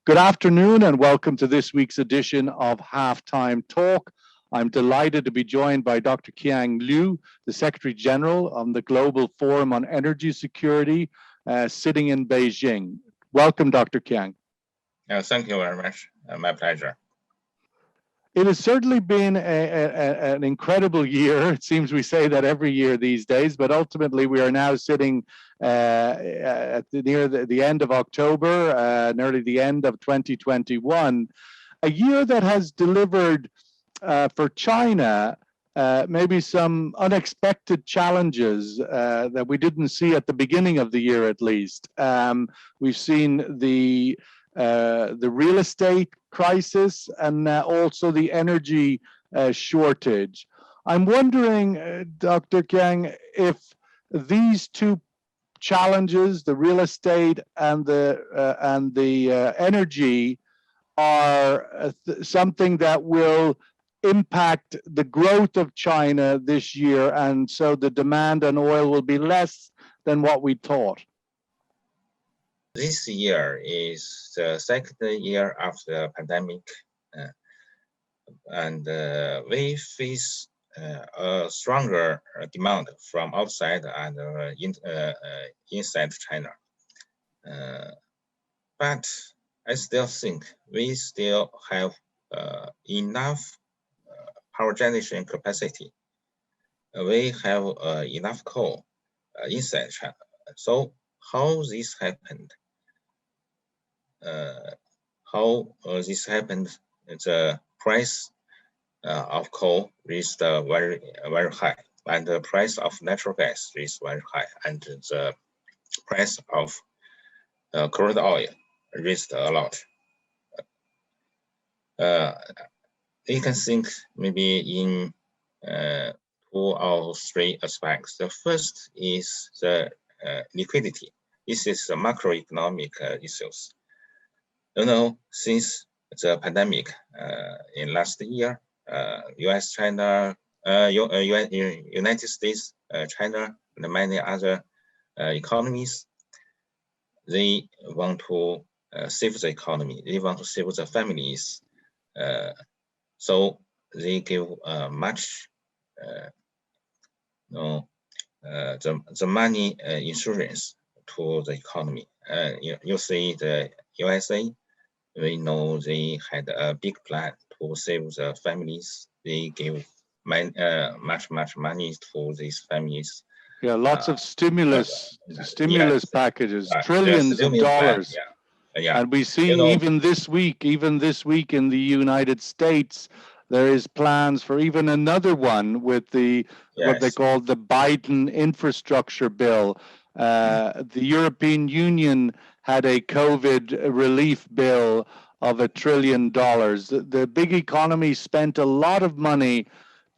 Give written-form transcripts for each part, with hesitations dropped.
Good afternoon and welcome to this week's edition of Halftime Talk. I'm delighted to be joined by Dr. Qiang Liu, the Secretary General of the Global Forum on Energy Security, sitting in Beijing. Welcome, Dr. Qiang. Thank you very much. My pleasure. It has certainly been an incredible year. It seems we say that every year these days, but ultimately we are now sitting near the end of October, nearly the end of 2021, a year that has delivered for China maybe some unexpected challenges that we didn't see at the beginning of the year, at least. We've seen the real estate crisis and also the energy shortage. I'm wondering, Dr. Qiang, if these two challenges, the real estate and the energy, are something that will impact the growth of China this year, and so the demand on oil will be less than what we thought. This year is the second year after the pandemic, and we face a stronger demand from outside and inside China. But I still think we still have enough power generation capacity. We have enough coal inside China. So how this happened? The price of coal reached very high, and the price of natural gas is very high, and the price of crude oil reached a lot. You can think maybe in 2 or 3 aspects. The first is the liquidity. This is the macroeconomic issues. Since the pandemic in last year, US, China, United States, China, and many other economies, they want to save the economy. They want to save the families. So they give much the money insurance to the economy. You see the USA, we know they had a big plan to save the families. They give much money to these families. Yeah, lots of stimulus packages, trillions of dollars. Yeah. And we see even this week in the United States, there is plans for even another one with what they call the Biden infrastructure bill. The European Union had a COVID relief bill of $1 trillion. The big economies spent a lot of money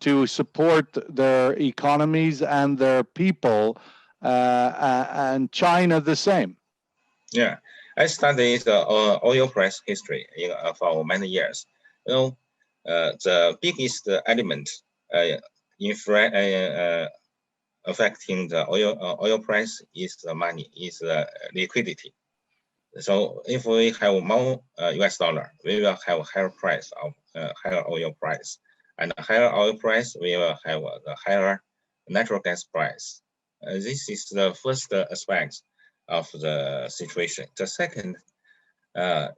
to support their economies and their people, and China the same. Yeah, I studied the oil price history for many years. The biggest element affecting the oil price is the money, is the liquidity. So if we have more US dollar, we will have higher price of higher oil price, and higher oil price we will have a higher natural gas price. This is the first aspect of the situation. The second,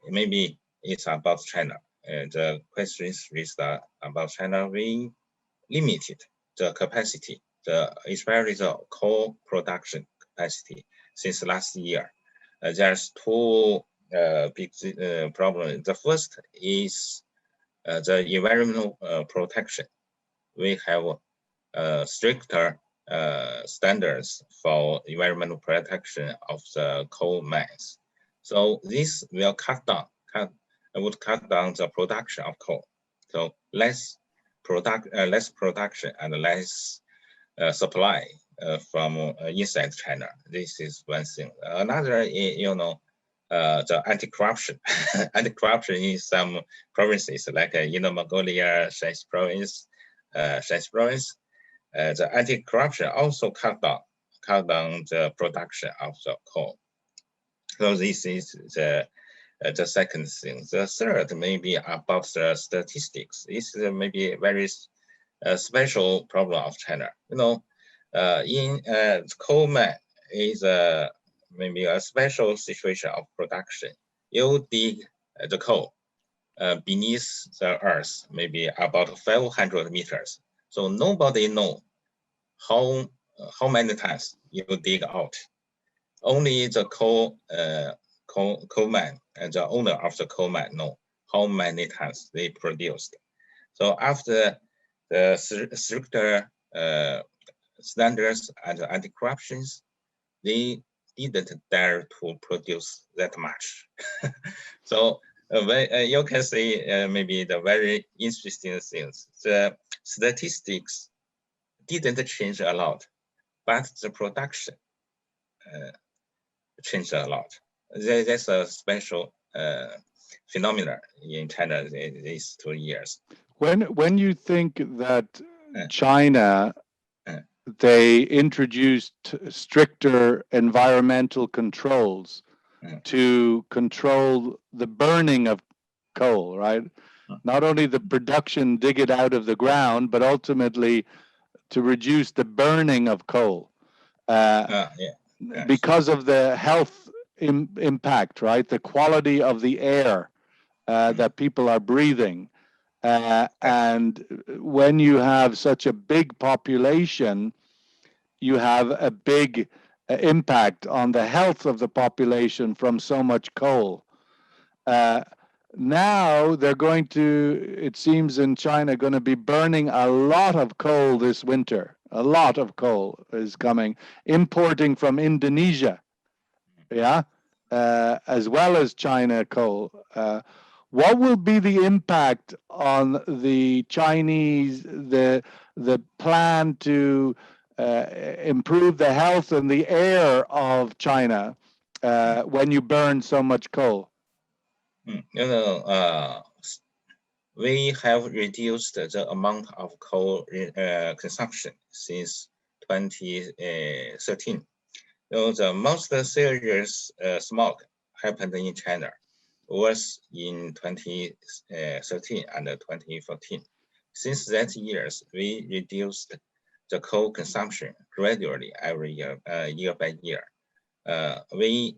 maybe it's about China. The question is about China. We limited the capacity, especially the coal production capacity since last year. There's 2 big problems. The first is the environmental protection. We have stricter standards for environmental protection of the coal mines. So this will cut down the production of coal. So less production and less supply from inside China. This is one thing. Another, the anti-corruption. Anti-corruption in some provinces like Inner Mongolia, Shanxi province. The anti-corruption also cut down the production of the coal. So this is the the second thing. The third maybe about the statistics. It's maybe a very special problem of China. You know, in coal mine is maybe a special situation of production. You dig the coal beneath the earth, maybe about 500 meters. So nobody know how many times you dig out. Only the coal mine and the owner of the coal mine know how many times they produced. So after the stricter standards and anti-corruptions, they didn't dare to produce that much. So you can see maybe the very interesting things. The statistics didn't change a lot, but the production changed a lot. That's a special phenomenon in China these 2 years. When you think that China, they introduced stricter environmental controls to control the burning of coal, right? Not only the production, dig it out of the ground, but ultimately to reduce the burning of coal. Because of the health impact, right? The quality of the air that people are breathing. And when you have such a big population, you have a big impact on the health of the population from so much coal. Now they're going to, it seems in China, going to be burning a lot of coal this winter. A lot of coal is coming, importing from Indonesia, as well as China coal. What will be the impact on the Chinese, the plan to improve the health and the air of China when you burn so much coal? You know, we have reduced the amount of coal consumption since 2013. You know, the most serious smoke happened in China was in 2013 and 2014. Since that years, we reduced the coal consumption gradually every year, year by year. We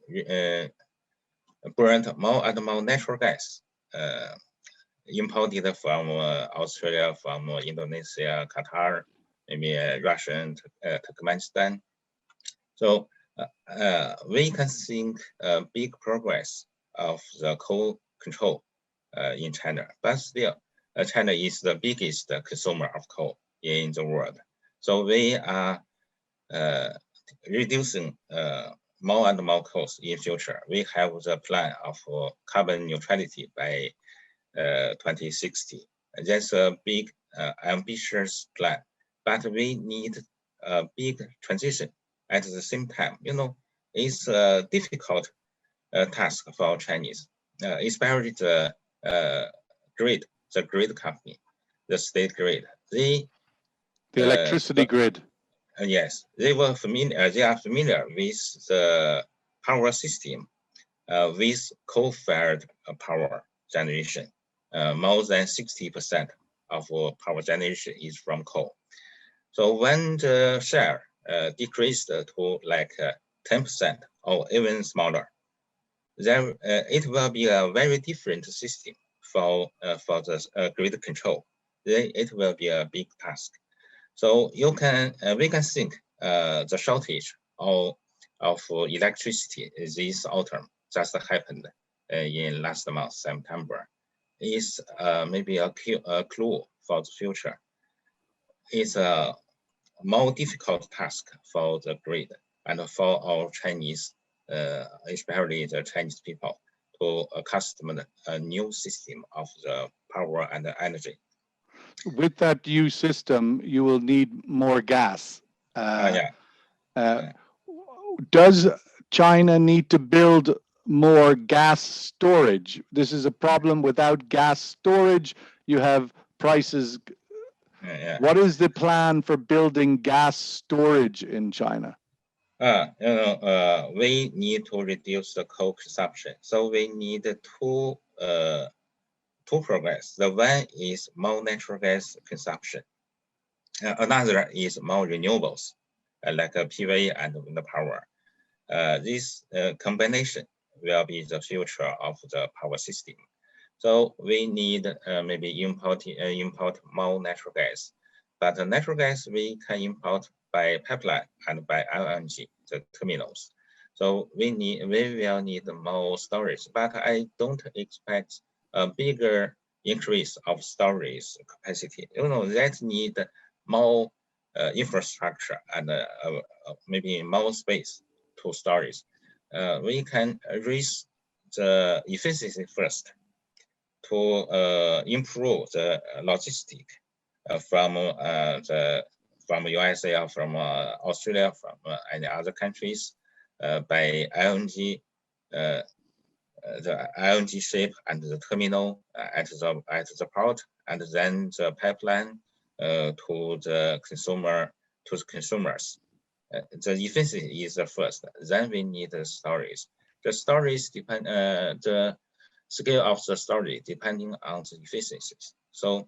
burned more and more natural gas imported from Australia, from Indonesia, Qatar, maybe Russia and Turkmenistan. So we can think big progress of the coal control in China, but still China is the biggest consumer of coal in the world. So we are reducing more and more coals in future. We have the plan of carbon neutrality by 2060. That's a big, ambitious plan, but we need a big transition at the same time. You know, it's a difficult task for Chinese, especially the grid company, the state grid. The electricity grid. Yes, they are familiar with the power system with coal-fired power generation. More than 60% of power generation is from coal. So when the share decreased to like 10% or even smaller, then it will be a very different system for the grid control. Then it will be a big task. So you can we can think the shortage of electricity this autumn just happened in last month, September, is maybe a clue for the future. It's a more difficult task for the grid and for our Chinese, especially the Chinese people, to accustom a new system of the power and the energy. With that new system, you will need more gas. Does China need to build more gas storage? This is a problem. Without gas storage, you have prices. What is the plan for building gas storage in China? We need to reduce the coal consumption. So we need two progress. The one is more natural gas consumption. Another is more renewables, like PV and wind power. This combination will be the future of the power system. So we need maybe import more natural gas. But the natural gas we can import by pipeline and by LNG, the terminals. So we will need more storage, but I don't expect a bigger increase of storage capacity. That need more infrastructure and maybe more space to storage. We can raise the efficiency first to improve the logistic from USA or from Australia, from any other countries by LNG, the LNG ship and the terminal at the port, and then the pipeline to the consumers. The efficiency is the first. Then we need the storage. The storage depend the scale of the storage depending on the efficiencies. So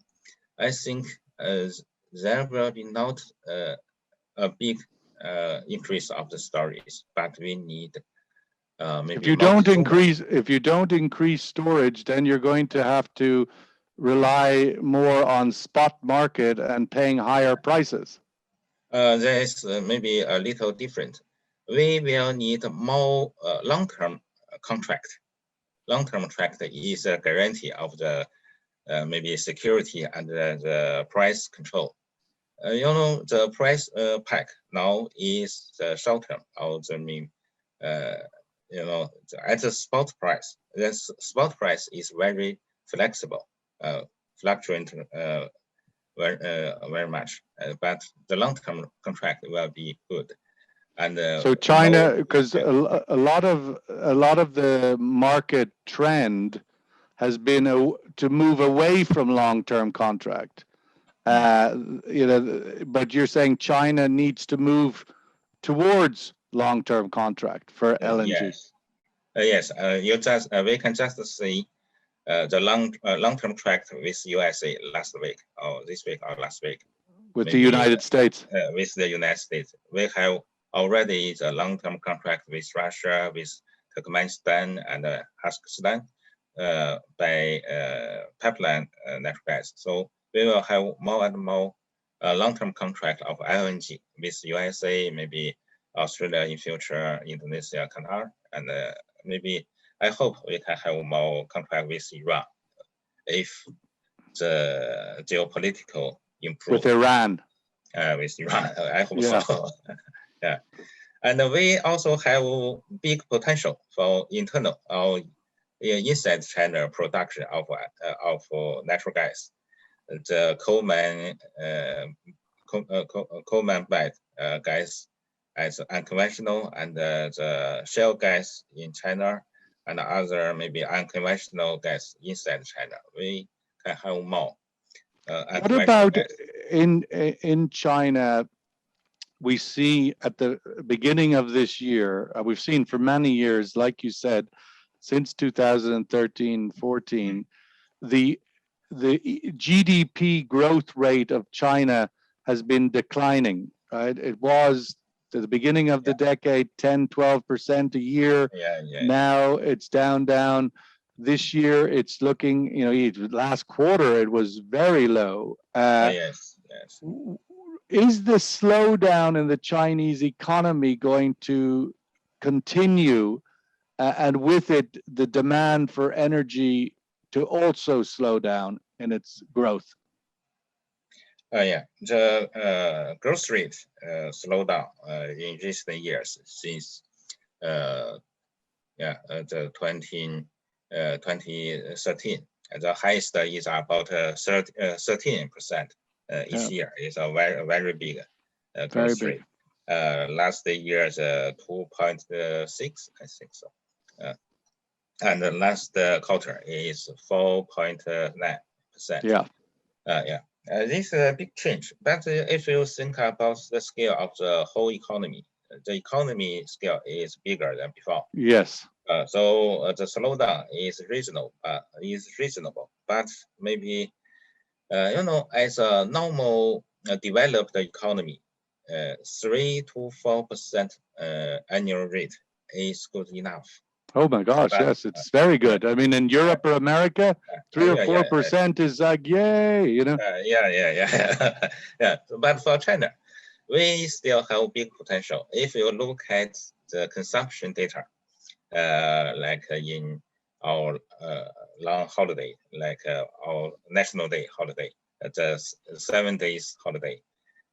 I think there will be not a big increase of the storage, but we need maybe if you don't increase storage, then you're going to have to rely more on spot market and paying higher prices. There is maybe a little different. We will need more long-term contract. Long-term contract is a guarantee of the maybe security and the price control. The price pack now is the short term, or the mean, at the spot price. The spot price is very flexible, fluctuating very much, but the long-term contract will be good. And so China, because a lot of the market trend has been to move away from long-term contract. But you're saying China needs to move towards long-term contract for LNG. Yes. We can just see the long-term contract with USA last week, or this week, or last week. With the United States. With the United States, we have already the long-term contract with Russia, with Turkmenistan and Kazakhstan by pipeline natural gas. So we will have more and more long-term contract of LNG with USA, maybe Australia in future, Indonesia, Qatar, and maybe I hope we can have more contract with Iran if the geopolitical improve. With Iran. With Iran, I hope so. Yeah, and we also have big potential for internal or inside China production of natural gas. The coal-man-made gas as unconventional, and the shale gas in China, and other maybe unconventional gas inside China. We can have more. What about in China? We see at the beginning of this year, we've seen for many years, like you said, since 2013-14, the GDP growth rate of China has been declining, right? It was at the beginning of the decade 10-12% a year. Now it's down. This year it's looking, last quarter it was very low. Yes. Is the slowdown in the Chinese economy going to continue, and with it the demand for energy to also slow down in its growth? The growth rate slowed down in recent years since the 2013. The highest is about 13% each year. It's a very big growth rate. Last year is 2.6, I think so. And the last quarter is 4.9%. This is a big change. But if you think about the scale of the whole economy, the economy scale is bigger than before. Yes. So the slowdown is reasonable, but maybe as a normal developed economy, 3 to 4% annual rate is good enough. Oh my gosh, yes, it's very good. I mean, in Europe or America, 3 or 4% is like, yay, Yeah. But for China, we still have big potential. If you look at the consumption data, like in our long holiday, like our National Day holiday, the 7 days holiday,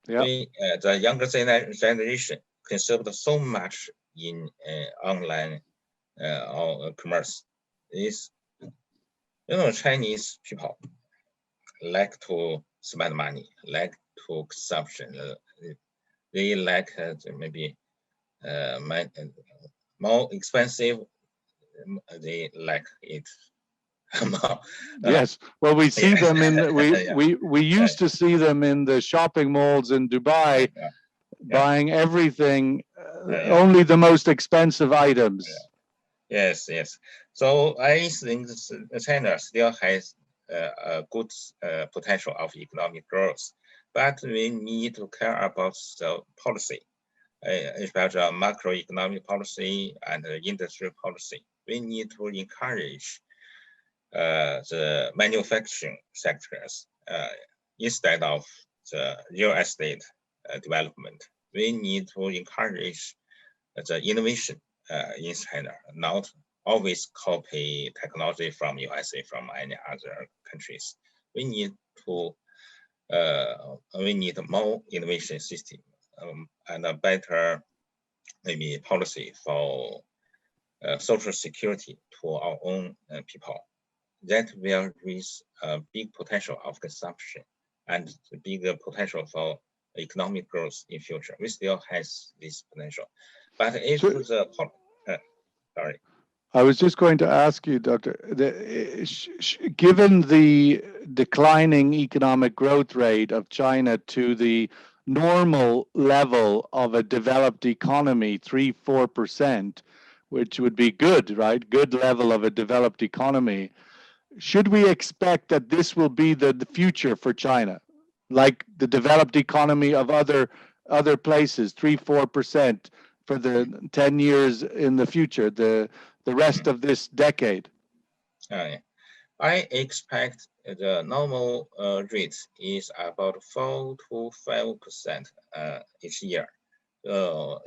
the younger generation consumed so much in online or commerce. Is Chinese people like to spend money, like to consumption. They like maybe more expensive. They like it. Yes. Well, we see them in we used to see them in the shopping malls in Dubai, buying everything, only the most expensive items. Yes. So I think China still has a good potential of economic growth, but we need to care about the policy, especially macroeconomic policy and industry policy. We need to encourage the manufacturing sectors instead of the real estate development. We need to encourage the innovation in China, not always copy technology from USA, from any other countries. We need more innovation system and a better maybe policy for social security to our own people. That will raise a big potential of consumption and the bigger potential for economic growth in future. We still has this potential, but if sorry. I was just going to ask you, Doctor, given the declining economic growth rate of China to the normal level of a developed economy, 3-4%, which would be good, right? Good level of a developed economy. Should we expect that this will be the future for China, like the developed economy of other places, 3-4% for the 10 years in the future, the rest of this decade? I expect the normal rate is about 4 to 5% each year.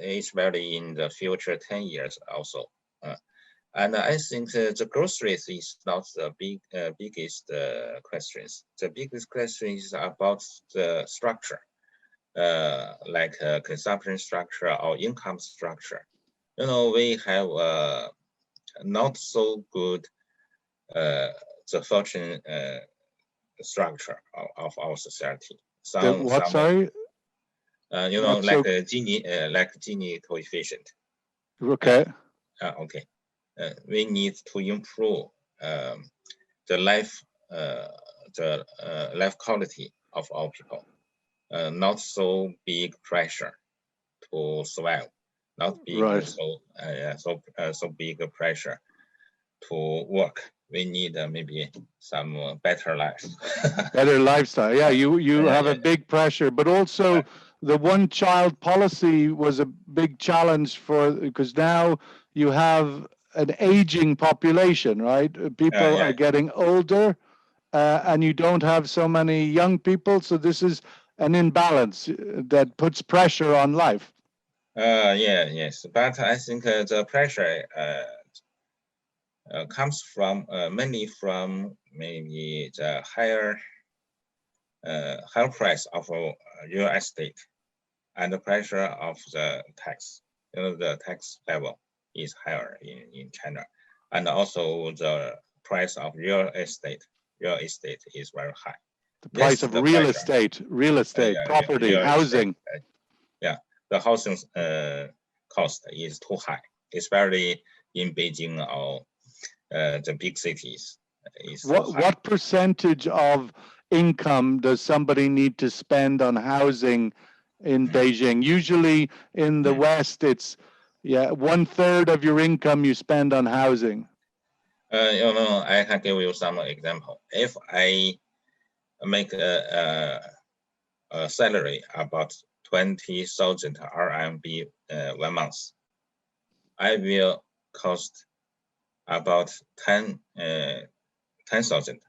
Especially in the future 10 years also. And I think the growth rate is not the biggest questions. The biggest question is about the structure, like consumption structure or income structure. We have not so good the fortune structure of our society. Sorry? Like Gini coefficient. Okay. Okay. We need to improve the life quality of our people. Not so big pressure to survive. Not big so big pressure to work. We need maybe some better life. Better lifestyle. Yeah, you have a big pressure, but also the one-child policy was a big challenge because now you have an aging population, right? People are getting older, and you don't have so many young people. So this is an imbalance that puts pressure on life. Yes, but I think the pressure comes from mainly from maybe the higher price of real estate and the pressure of the tax. The tax level is higher in China, and also the price of real estate. Real estate is very high. The price of real estate, property, housing. The housing cost is too high, especially in Beijing or the big cities. What percentage of income does somebody need to spend on housing in Beijing. Usually in the West, it's 1/3 of your income you spend on housing. I can give you some example. If I make a salary about 20,000 RMB 1 month, I will cost about 10,000,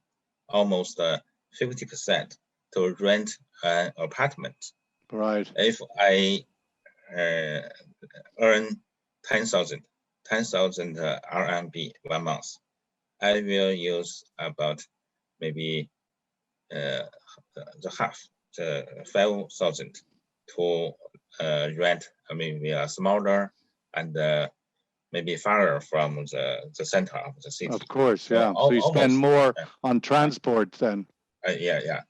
almost 50% to rent an apartment. Right. If I earn 10,000 RMB 1 month, I will use about maybe the half, the 5,000 to rent maybe a smaller and maybe farther from the center of the city. Of course, yeah. So you spend more on transport then. Yeah.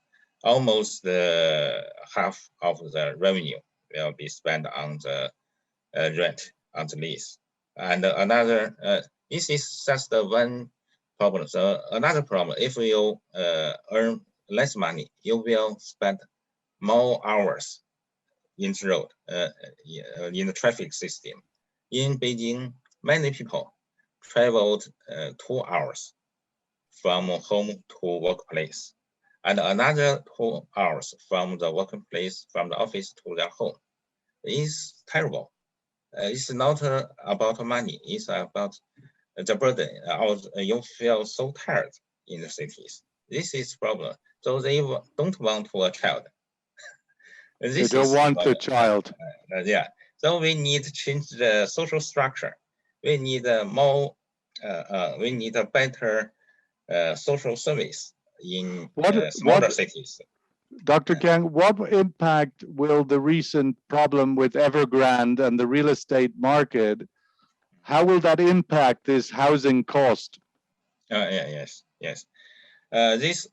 Almost half of the revenue will be spent on the rent, on the lease. And another, this is just the one problem. So another problem, if you earn less money, you will spend more hours in the road, in the traffic system. In Beijing, many people traveled 2 hours from home to workplace, and another 2 hours from the workplace, from the office to their home. It's terrible. It's not about money. It's about the burden. You feel so tired in the cities. This is problem. So they don't want a child. They don't want the child. Yeah. So we need to change the social structure. We need more. We need a better social service in smaller cities. Dr. Qiang, what impact will the recent problem with Evergrande and the real estate market, how will that impact this housing cost? Yes. This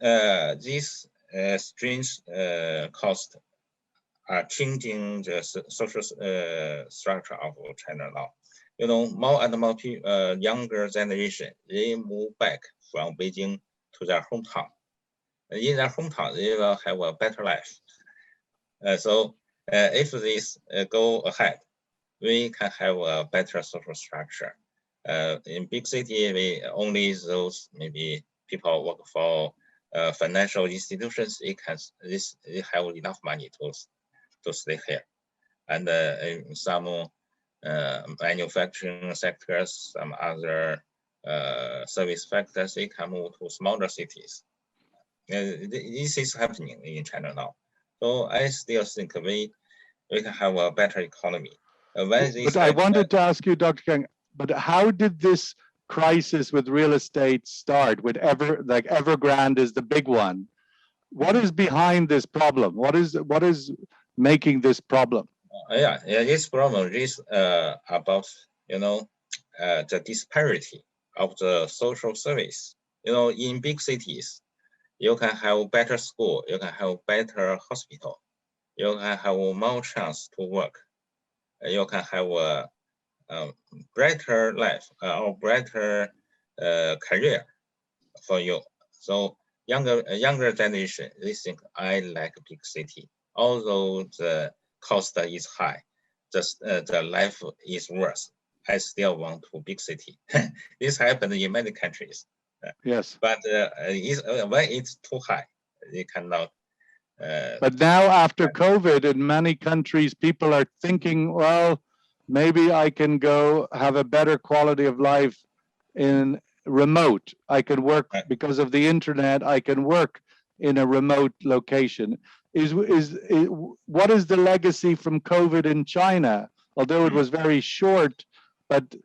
strange cost are changing the social structure of China now. You know, more and more younger generation, they move back from Beijing to their hometown. In their hometown, they will have a better life. So if this go ahead, we can have a better social structure. In big city, we only those maybe people work for financial institutions. They have enough money to stay here, and in some manufacturing sectors, some other service sectors, they can move to smaller cities. This is happening in China now. So I still think we can have a better economy. But I wanted to ask you, Dr. Qiang, but how did this crisis with real estate start? With Evergrande is the big one. What is behind this problem? What is making this problem? This problem is about the disparity of the social service. In big cities, you can have better school, you can have better hospital, you can have more chance to work, you can have a brighter life or brighter career for you. So younger generation, they think I like a big city, although the cost is high, just the life is worse. I still want to big city. This happened in many countries. Yes. But when it's too high, they cannot. But now after COVID, in many countries, people are thinking, well, maybe I can go have a better quality of life in remote. I can work because of the internet. I can work in a remote location. What is the legacy from COVID in China? Although it was very short, but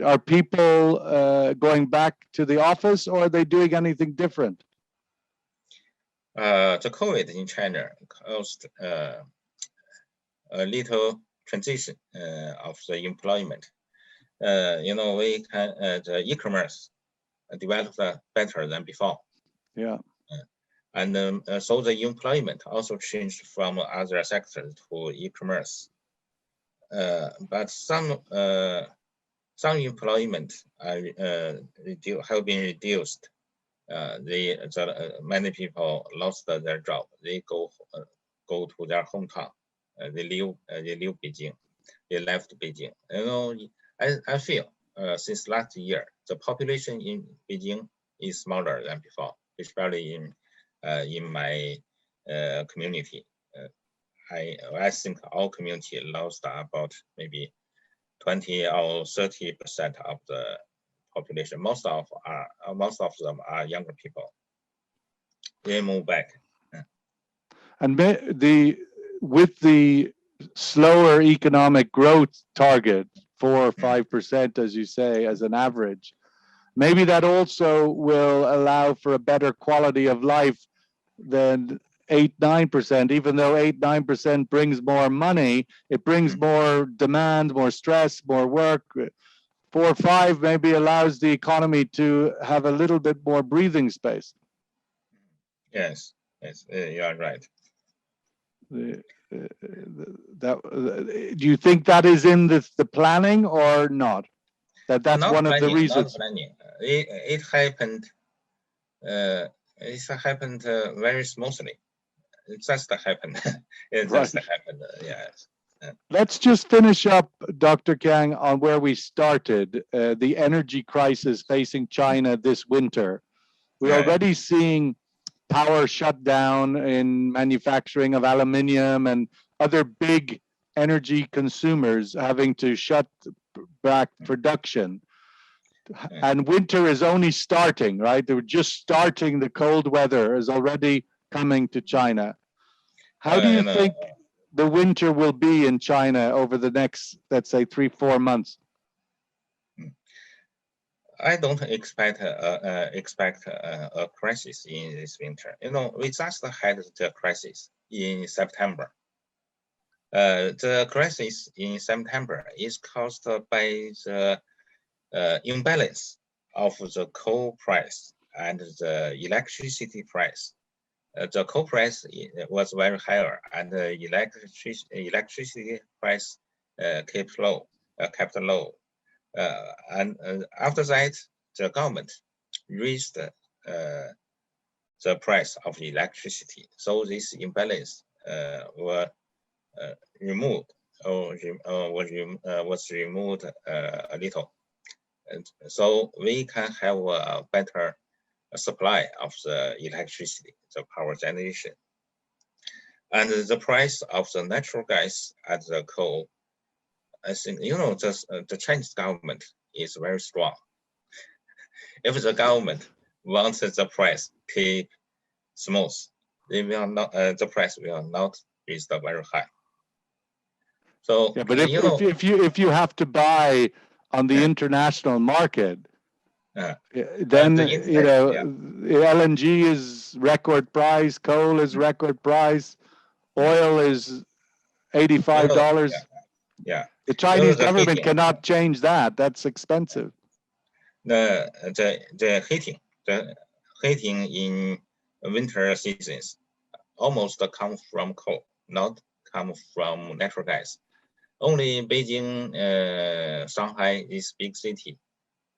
are people going back to the office, or are they doing anything different? The COVID in China caused a little transition of the employment. We can the e-commerce developed better than before. Yeah. And so the employment also changed from other sectors to e-commerce. But some employment have been reduced. Many people lost their job. They go to their hometown. they leave Beijing. They left Beijing. I feel since last year the population in Beijing is smaller than before, especially in my community. I think our community lost about maybe 20 or 30% of the population. Most of them are younger people. They move back. And with the slower economic growth target, 4 or 5%, as you say, as an average, maybe that also will allow for a better quality of life than 8-9%. Even though 8-9% brings more money, it brings more demand, more stress, more work. 4 or 5 maybe allows the economy to have a little bit more breathing space. Yes, you are right. Do you think that is in the planning or not? That's not one planning, of the reasons. Not planning. It happened. It happened very smoothly. It just happened. It just happened. Yes. Let's just finish up, Dr. Qiang, on where we started, the energy crisis facing China this winter. We're already seeing power shutdown in manufacturing of aluminium and other big energy consumers having to shut back production. And winter is only starting, right? They were just starting. The cold weather is already coming to China. How do you think the winter will be in China over the next, let's say, 3-4 months? I don't expect a crisis in this winter. We just had the crisis in September. The crisis in September is caused by the imbalance of the coal price and the electricity price. The coal price was very higher, and the electricity price kept low. And after that, the government raised the price of electricity. So this imbalance was removed was removed a little. And so we can have a better supply of the electricity, the power generation. And the price of the natural gas and the coal, I think, the Chinese government is very strong. If the government wants the price keep smooth, they will not, the price will not raise very high. So, yeah, but if you have to buy on the international market, then LNG is record price, coal is record price, oil is $85. Yeah. The Chinese government cannot change that. That's expensive. The heating in winter seasons almost come from coal, not come from natural gas. Only Beijing, Shanghai, this big city,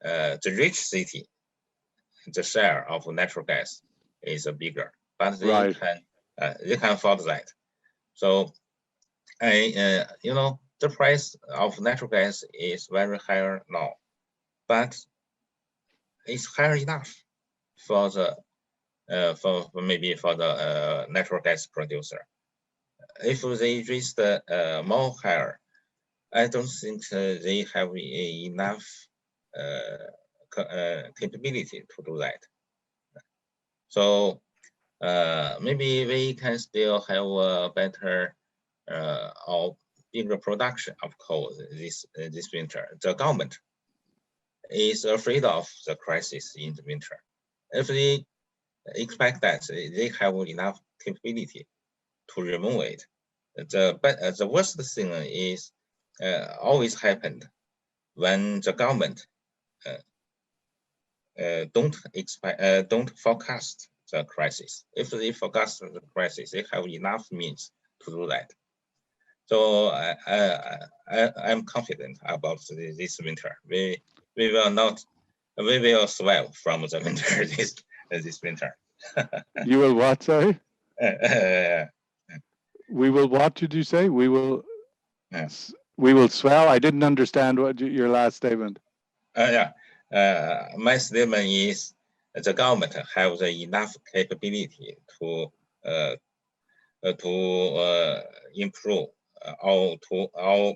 the rich city, the share of natural gas is bigger, but they can afford that. So, the price of natural gas is very higher now, but it's higher enough for the maybe for the natural gas producer. If they raise the more higher, I don't think they have enough capability to do that. So maybe we can still have a better or bigger production of coal this winter. The government is afraid of the crisis in the winter. If they expect that they have enough capability to remove it, the worst thing is always happened when the government don't forecast the crisis. If they forecast the crisis, they have enough means to do that. So I'm confident about this winter. We will survive from the winter this winter. You will what, sorry? We will, what did you say? We will, Yeah. we will swell. I didn't understand what your last statement. My statement is the government have enough capability to improve or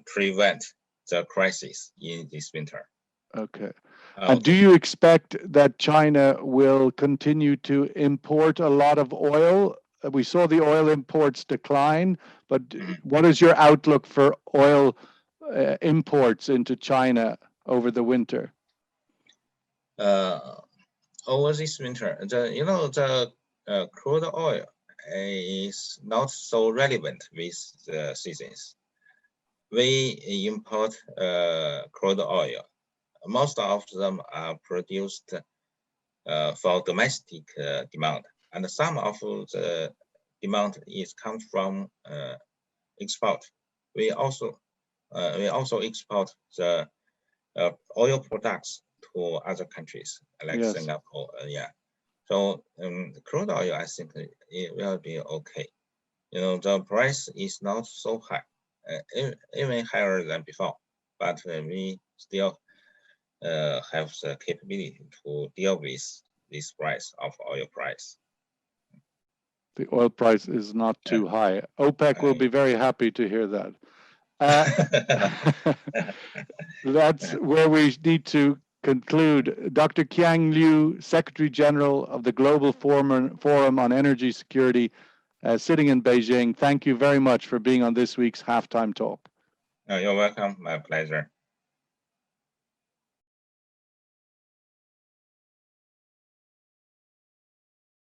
prevent the crisis in this winter. Okay. And do you expect that China will continue to import a lot of oil? We saw the oil imports decline, but what is your outlook for oil imports into China over the winter? Over this winter, the crude oil is not so relevant with the seasons. We import crude oil. Most of them are produced for domestic demand, and some of the demand is comes from export. We also export the oil products to other countries like Singapore. So crude oil, I think it will be okay. The price is not so high, even higher than before, but we still have the capability to deal with this price of oil price. The oil price is not too high. OPEC will be very happy to hear that. That's where we need to conclude. Dr. Qiang Liu, Secretary General of the Global Forum on Energy Security, sitting in Beijing. Thank you very much for being on this week's Halftime Talk. You're welcome. My pleasure.